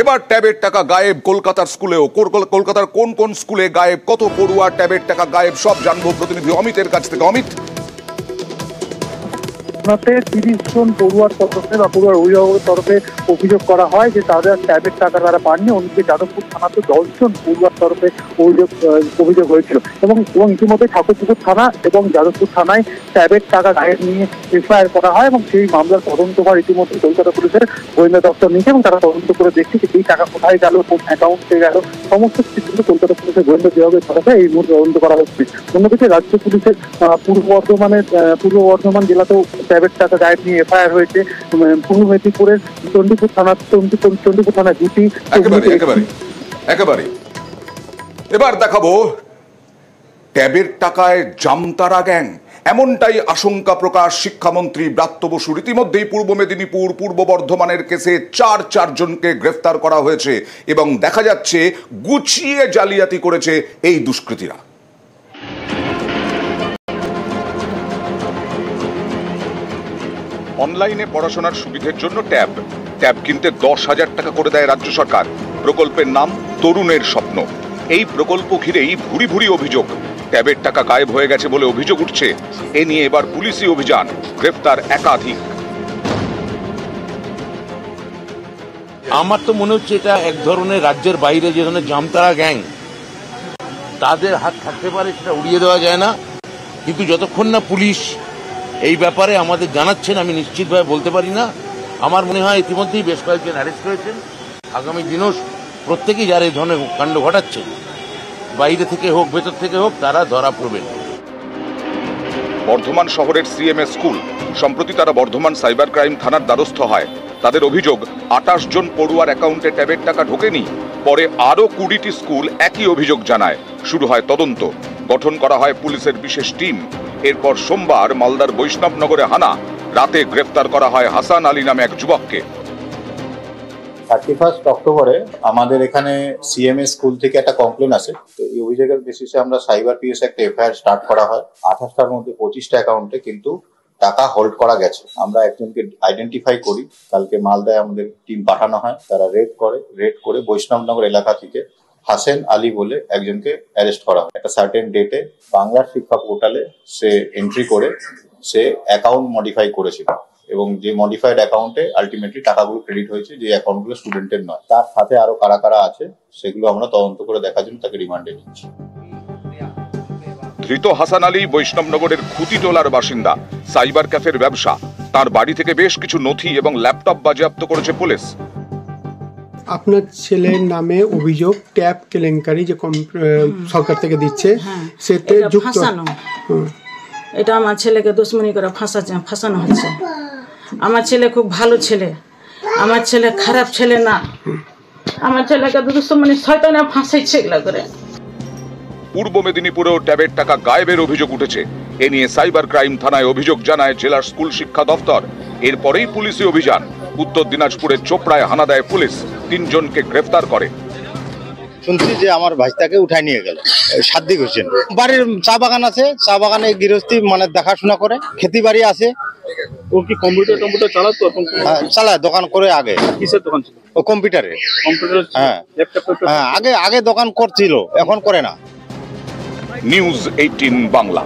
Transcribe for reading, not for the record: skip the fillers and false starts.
এবার ট্যাবের টাকা গায়েব কলকাতার স্কুলেও। কলকাতার কোন কোন স্কুলে গায়েব, কত পড়ুয়া, ট্যাবের টাকা গায়েব, সব জানবো প্রতিনিধি অমিতের কাছ থেকে। অমিত, 30 জন পড়ুয়ার তরফে বা পড়ুয়ার অভিভাবকের তরফে অভিযোগ করা হয় যে তাদের ট্যাবের টাকা তারা পাননি। অন্যদিকে যাদবপুর থানাতে 10 জন পড়ুয়ার তরফে অভিযোগ হয়েছিল এবং ইতিমধ্যে ঠাকুরপুকুর থানা এবং যাদবপুর থানায় ট্যাবের টাকা গায়েব নিয়ে এফআইআর করা হয় এবং সেই মামলার তদন্তভার ইতিমধ্যে কলকাতা পুলিশের গোয়েন্দা দপ্তর নিয়েছে এবং তারা তদন্ত করে দেখছে যে এই টাকা কোথায় গেল, কোন অ্যাকাউন্টে গেল, সমস্ত কিছু কিন্তু কলকাতা পুলিশের গোয়েন্দা বিভাগের তরফে এই মুহূর্তে তদন্ত করা হচ্ছে। অন্যদিকে রাজ্য পুলিশের পূর্ব বর্ধমান জেলাতেও ট্যাবের টাকা গায়েব নিয়ে এফআইআর হয়েছে। পূর্ব মেদিনীপুরের চণ্ডীপুর থানা দুটি। একেবারে এবার দেখাবো ট্যাবের টাকায় জামতারা গ্যাং। এমনটাই আশঙ্কা প্রকাশ শিক্ষামন্ত্রী ব্রাত্য বসুর। ইতিমধ্যেই পূর্ব মেদিনীপুর, পূর্ব বর্ধমানের কেসে চারজনকে গ্রেফতার করা হয়েছে এবং দেখা যাচ্ছে গুছিয়ে জালিয়াতি করেছে এই দুষ্কৃতীরা। অনলাইনে পড়াশোনার সুবিধের জন্য ট্যাব কিনতে 10,000 টাকা করে দেয় রাজ্য সরকার। প্রকল্পের নাম তরুণের স্বপ্ন। এই প্রকল্প ঘিরেই ভুরি ভুরি অভিযোগ। ট্যাবের টাকা গায়েব হয়ে গেছে বলে অভিযোগ উঠছে। এ নিয়ে এবার পুলিশি অভিযান, গ্রেফতার একাধিক। আমার তো মনে হচ্ছে এটা এক ধরনের রাজ্যের বাইরে যে ধরনের জামতারা গ্যাং, তাদের হাত থাকতে পারে, সেটা উড়িয়ে দেওয়া যায় না। কিন্তু যতক্ষণ না পুলিশ এই ব্যাপারে আমাদের জানাচ্ছেন, আমি নিশ্চিতভাবে বলতে পারি না। আমার মনে হয় ইতিমধ্যেই বেশ কয়েকজন অ্যারেস্ট হয়েছেন। আগামী দিনও প্রত্যেকেই যারা এই ধরনের কাণ্ড ঘটাচ্ছেন, বাইরে থেকে হোক ভেতর থেকে হোক, তারা ধরা পড়বেন। বর্ধমান শহরের সিএমএস স্কুল সম্প্রতি তারা বর্ধমান সাইবার ক্রাইম থানার দ্বারস্থ হয়। তাদের অভিযোগ 28 জন পড়ুয়ার অ্যাকাউন্টে ট্যাবের টাকা ঢোকেনি। পরে আরও 20টি স্কুল একই অভিযোগ জানায়। শুরু হয় তদন্ত, গঠন করা হয় পুলিশের বিশেষ টিম। এরপর সোমবার মালদার বৈষ্ণবনগরে হানা, রাতে গ্রেফতার করা হয় হাসান আলী নামে এক যুবককে। 31 অক্টোবরে আমাদের এখানে সিএমএস স্কুল থেকে একটা কমপ্লেন আসে। তো এই অভিযোগের বেসিসে আমরা সাইবার পিএস একটা এফআইআর স্টার্ট করা হয়। 28টার মধ্যে 25টা অ্যাকাউন্টে কিন্তু টাকা হোল্ড করা গেছে। আমরা একজনকে আইডেন্টিফাই করি। কালকে মালদায় আমাদের টিম পাঠানো হয়। তারা রেড করে বৈষ্ণবনগর এলাকা থেকে হাসান আলী বলে একজনকে অ্যারেস্ট করা হয়। একটা সার্টেন ডেটে বাংলার শিক্ষা পোর্টালে সে এন্ট্রি করে সে অ্যাকাউন্ট মডিফাই করেছিল এবং যে মডিফাইড অ্যাকাউন্টে আলটিমেটলি টাকাগুলো ক্রেডিট হয়েছে, যে অ্যাকাউন্টগুলো স্টুডেন্টের নয়। তার সাথে আরো কারা আছে সেগুলো আমরা তদন্ত করে দেখার জন্য তাকে রিমান্ডে নিচ্ছি। ধৃত হাসান আলী বৈষ্ণবনগরের খুতিটোলার বাসিন্দা। সাইবার ক্যাফের ব্যবসা। তার বাড়ি থেকে বেশ কিছু নথি এবং ল্যাপটপ বাজেয়াপ্ত করেছে পুলিশ। আপনার ছেলের নামে অভিযোগ ট্যাব কেলেঙ্কারি যে সরকার থেকে দিচ্ছে, সেটা যুক্ত। এটা আমার ছেলেকে দুশ্মনী করে ফাঁসানো হচ্ছে। আমার ছেলে খুব ভালো ছেলে, আমার ছেলে খারাপ ছেলে না। আমার ছেলেকে দুশ্মনী শয়তানে ফাঁসাইছে এগুলা করে। পূর্ব মেদিনীপুরেও ট্যাবের টাকা গায়েবের অভিযোগ উঠেছে। এ নিয়ে সাইবার ক্রাইম থানায় অভিযোগ জানায় জেলার স্কুল শিক্ষা দপ্তর। এরপরেই পুলিশি অভিযান। উত্তর দিনাজপুরের চোপড়ায় হানা দেয় পুলিশ, 3 জনকে গ্রেফতার করে। শুনছি যে আমার ভাইটাকে উঠায় নিয়ে গেল সাদ্দিক হোসেন। বাড়ির চা বাগান আছে, চা বাগানে গৃহস্থী মানে দেখাশোনা করে, খেতি বাড়ি আছে। ও কি কম্পিউটার চালাতো? চালায়, দোকান করে। আগে কিসের দোকান ছিল? ও কম্পিউটারে। হ্যাঁ, আগে দোকান করছিল, এখন করে না। নিউজ 18 বাংলা।